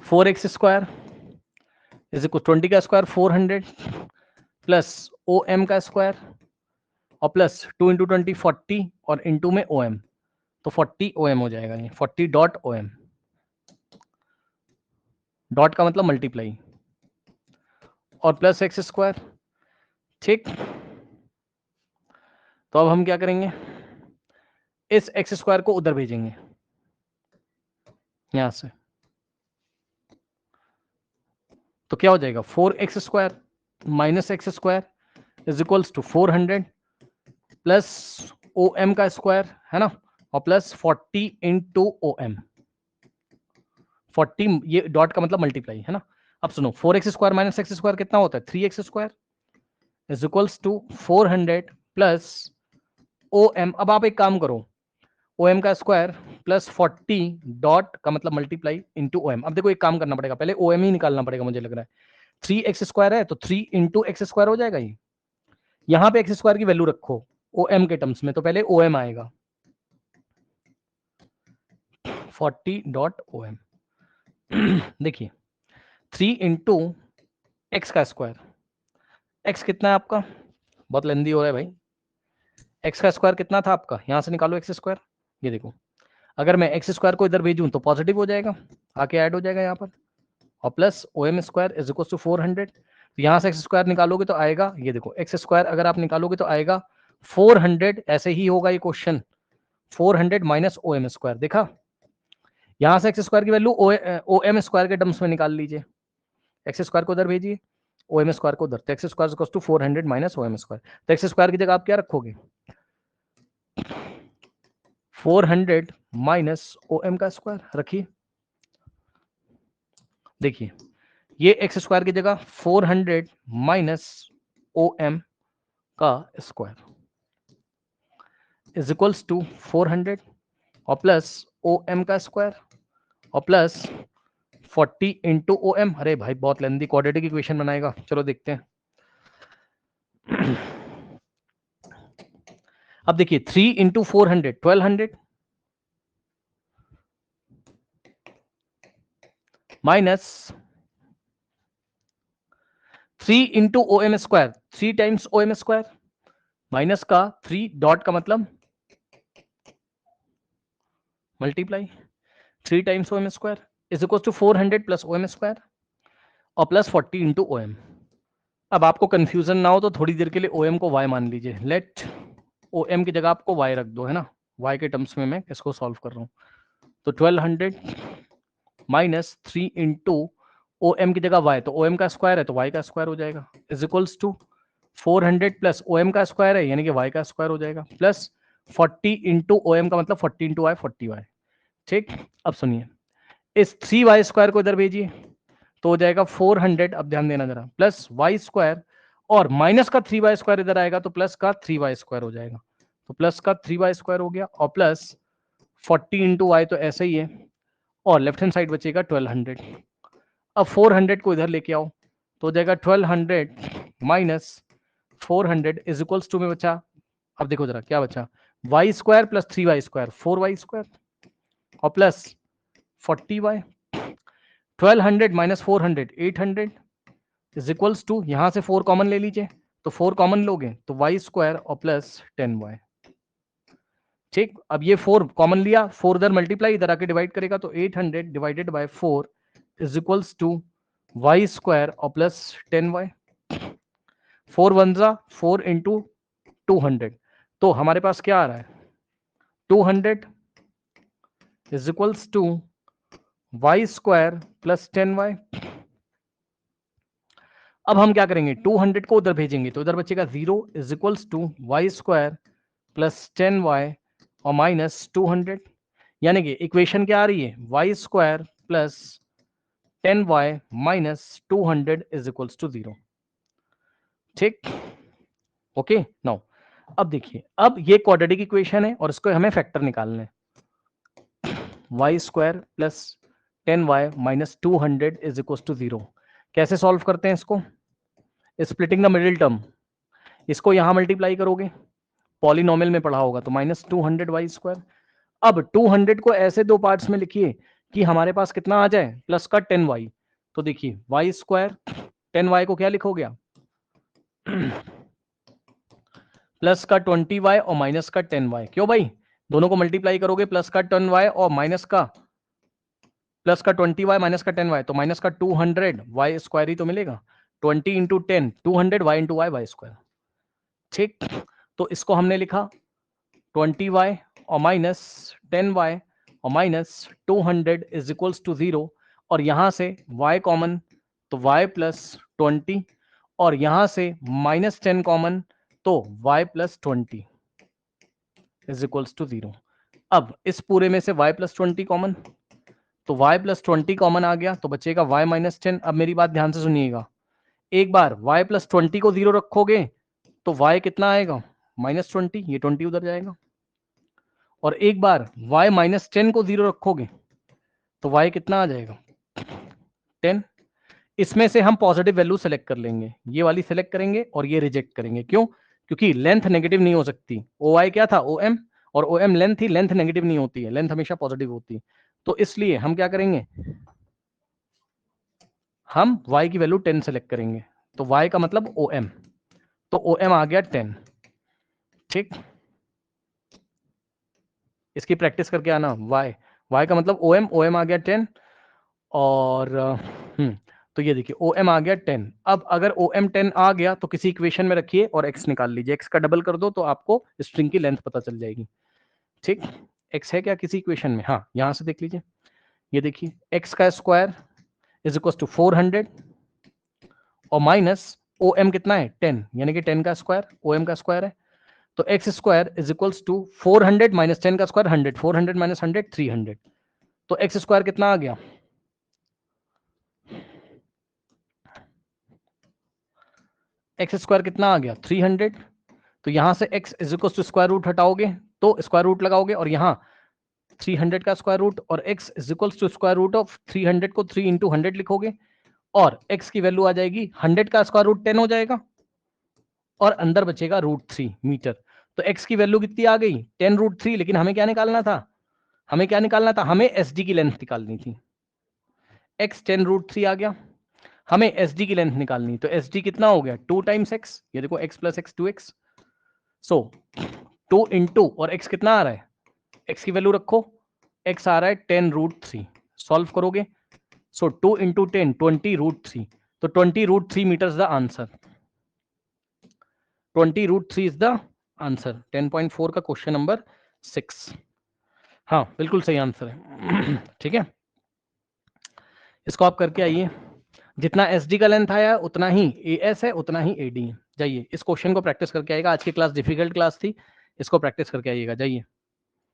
4x स्क्वायर इज इक्वल 20 का स्क्वायर 400 प्लस OM का स्क्वायर और प्लस 2 इंटू 20 40 और इंटू में OM, तो 40 OM हो जाएगा, ये 40 डॉट OM, डॉट का मतलब मल्टीप्लाई, और प्लस x स्क्वायर, ठीक। तो अब हम क्या करेंगे, इस x स्क्वायर को उधर भेजेंगे यहां से, तो क्या हो जाएगा 4x square minus x square is equals to 400 plus OM का स्क्वायर, है ना, और प्लस 40 इंटू OM, 40 ये डॉट का मतलब मल्टीप्लाई, है ना। अब सुनो 4x square minus x square कितना होता है, 3x square is equals to 400 plus OM। अब आप एक काम करो, OM का स्क्वायर प्लस 40 डॉट का मतलब मल्टीप्लाई इंटू OM। अब देखो एक काम करना पड़ेगा, पहले OM ही निकालना पड़ेगा मुझे लग रहा है, 3x स्क्वायर है तो 3 इंटू एक्स स्क्वायर हो जाएगा, ये यहां पे एक्स स्क्वायर की वैल्यू रखो OM के टर्म्स में, तो पहले OM आएगा 40 डॉट OM। देखिए 3 इंटू एक्स का स्क्वायर, एक्स कितना है आपका, बहुत लेंदी हो रहा है भाई, एक्स का स्क्वायर कितना था आपका, यहां से निकालो एक्स स्क्वायर, ये देखो अगर मैं एक्स स्क्वायर को इधर भेजूं तो पॉजिटिव हो जाएगा, आके ऐड हो जाएगा यहाँ पर, और plus OM square is equal to 400, तो यहाँ से एक्स स्क्वायर निकालोगे तो आएगा, ये देखो एक्स स्क्वायर अगर आप निकालोगे तो आएगा 400, ऐसे ही होगा ये क्वेश्चन, 400 माइनस OM स्क्वायर, देखा यहां से एक्स स्क्वायर की वैल्यू OM स्क्वायर के टर्म्स में निकाल लीजिए, एक्स स्क्वायर को उधर भेजिए, OM स्क्वायर को उधर, तो X square equal to 400 minus OM square, तो एक्स स्क्वायर की जगह आप क्या रखोगे 400 माइनस OM का स्क्वायर रखिए, देखिए ये एक्स स्क्वायर की जगह 400 माइनस OM का स्क्वायर इज इक्वल्स टू 400 और प्लस OM का स्क्वायर और प्लस 40 इंटू OM। अरे भाई बहुत लेंदी क्वाड्रेटिक इक्वेशन बनाएगा, चलो देखते हैं। अब देखिए 3 into 400 1200, minus 3 into O M square, 3 times O M square, minus का 3 डॉट का मतलब multiply 3 times O M square is equal to 400 plus O M square और प्लस 40 इंटू ओ एम। अब आपको कंफ्यूजन ना हो तो थोड़ी देर के लिए ओ एम को वाई मान लीजिए। लेट ओ एम की जगह आपको वाई रख दो, है ना, वाई के टर्म्स में मैं इसको सॉल्व कर रहा हूँ। तो 1200 माइनस 3 इंटू ओ एम की जगह वाई, तो ओ एम का स्क्वायर है तो वाई का स्क्वायर हो जाएगा, is equals to 400 plus O M का स्क्वायर है यानी कि वाई का स्क्वायर हो जाएगा, प्लस 40 इंटू ओ एम का मतलब 40 इंटू वाई 40 वाई। ठीक, अब सुनिए, इस 3 वाई स्क्वायर को इधर भेजिए तो हो जाएगा 400, अब ध्यान देना जरा, प्लस वाई स्क्वायर और माइनस का 3 वाई स्क्वायर इधर आएगा तो प्लस का 3 वाई स्क्वायर हो जाएगा, तो प्लस का 3 वाई स्क्वायर हो गया और प्लस 40 इंटू वाई तो ऐसा ही है और लेफ्ट हैंड साइड बचेगा 1200। अब 400 को इधर लेके आओ तो हो जाएगा 1200 माइनस 400 इज इक्वल्स टू में बचा, अब देखो जरा क्या बचा, Y square plus 3 Y square 4 Y square और plus 40 Y, 1200 minus 400 800 is equals to, यहां से 4 कॉमन ले लीजिए तो 4 कॉमन लोगे तो वाई स्क्वायर और प्लस 10 वाई। ठीक, अब ये 4 कॉमन लिया, 4 इधर मल्टीप्लाई इधर आके डिवाइड करेगा तो 800 divided by 4 is equals to Y square और प्लस 10 वाई। 4 वन जा 4 इंटू 200, तो हमारे पास क्या आ रहा है 200 is equals to Y square plus 10 Y. अब हम क्या करेंगे 200 को उधर भेजेंगे तो इधर बचेगा 0 is equals to Y square plus 10 Y और माइनस 200, यानी कि इक्वेशन क्या आ रही है Y square plus 10 Y minus 200 is equals to 0। ठीक, ओके नाउ अब देखिए, अब ये क्वाड्रेटिक इक्वेशन है और इसको हमें फैक्टर निकालना है, Y square plus 10 Y minus 200 is equals to 0। कैसे सॉल्व करते हैं इसको, स्प्लिटिंग द मिडिल टर्म, इसको यहां मल्टीप्लाई करोगे, पॉलिनोमियल में पढ़ा होगा, तो माइनस 200 वाई स्क्वायर। अब 200 को ऐसे दो पार्ट्स में लिखिए कि हमारे पास कितना आ जाए प्लस का 10 वाई, तो देखिए वाई स्क्वायर 10 वाई को क्या लिखोगे आप प्लस का 20 वाई और माइनस का 10 वाई, क्यों भाई, दोनों को मल्टीप्लाई करोगे प्लस का 10 वाई और माइनस का प्लस का 20 वाई माइनस का 10 वाई, तो माइनस का 200 वाई स्क्वायर ही तो मिलेगा, 20 into 10 200 Y into Y Y square. ठीक, तो इसको हमने लिखा 20 वाई और माइनस 10 वाई और माइनस 200 इज इक्वल्स टू 0, और यहां से y कॉमन तो y प्लस 20 और यहां से माइनस 10 कॉमन तो y plus 20 is equals to 0। अब इस पूरे में से y प्लस 20 कॉमन, तो y प्लस 20 कॉमन आ गया तो बचेगा y माइनस 10। अब मेरी बात ध्यान से सुनिएगा, एक बार y प्लस 20 को 0 रखोगे तो y कितना आएगा माइनस 20, ये 20 उधर जाएगा, और एक बार y माइनस 10 को 0 रखोगे तो y कितना आ जाएगा 10। इसमें से हम पॉजिटिव वैल्यू सेलेक्ट कर लेंगे, ये वाली सेलेक्ट करेंगे और ये रिजेक्ट करेंगे, क्यों, क्योंकि लेंथ नेगेटिव नहीं हो सकती, ओ आई क्या था ओ एम, और ओ एम लेंथ ही, लेंथ नेगेटिव नहीं होती है, लेंथ हमेशा पॉजिटिव होती है, तो इसलिए हम क्या करेंगे हम y की वैल्यू 10 सेलेक्ट करेंगे, तो y का मतलब ओ एम, तो ओ एम आ गया 10। ठीक, इसकी प्रैक्टिस करके आना, y का मतलब ओ एम आ गया 10 और तो ये देखिए ओ एम आ गया 10। अब अगर ओ एम 10 आ गया तो किसी इक्वेशन में रखिए और x निकाल लीजिए, x का डबल कर दो तो आपको स्ट्रिंग की लेंथ पता चल जाएगी। ठीक, x है क्या किसी इक्वेशन में, हाँ यहां से देख लीजिए, ये देखिए x का स्क्वायर इज इक्वल टू 400 और माइनस ओ एम कितना है 10, यानी कि 10 का स्क्वायर ओ एम का स्क्वायर है, तो X square is equals to 400 minus 10 का स्क्वायर 100, 400 माइनस 100 300, तो एक्स स्क्वायर कितना आ गया एक्स स्क्वायर कितना आ गया 300, तो यहां से x is equal to square root हटाओगे तो स्क्वायर रूट लगाओगे और यहाँ 300 का स्क्वायर रूट और x is equal to square root of 300 को 3 इंटू 100 लिखोगे और x की वैल्यू आ जाएगी 100 का स्क्वायर रूट 10 हो जाएगा और अंदर बचेगा √3 मीटर, तो x की वैल्यू कितनी आ गई 10√3, लेकिन हमें क्या निकालना था, हमें क्या निकालना था, हमें SD की लेंथ निकालनी थी। x 10√3 आ गया। हमें SD की लेंथ निकालनी, तो SD कितना हो गया 2 टाइम्स x, ये देखो x प्लस x 2x, सो 2 इंटू, और x कितना आ रहा है, x की वैल्यू रखो, x आ रहा है 10√3, सॉल्व करोगे, सो 2 इंटू 10 20√3, तो 20√3 meters the answer, 20√3 is the answer. 10.4 का क्वेश्चन नंबर 6, हाँ बिल्कुल सही आंसर है। ठीक है, इसको आप करके आइए, जितना SD का लेंथ आया उतना ही AS है, उतना ही AD है। जाइए इस क्वेश्चन को प्रैक्टिस करके आएगा, आज की क्लास डिफिकल्ट क्लास थी, इसको प्रैक्टिस करके आइएगा, जाइए।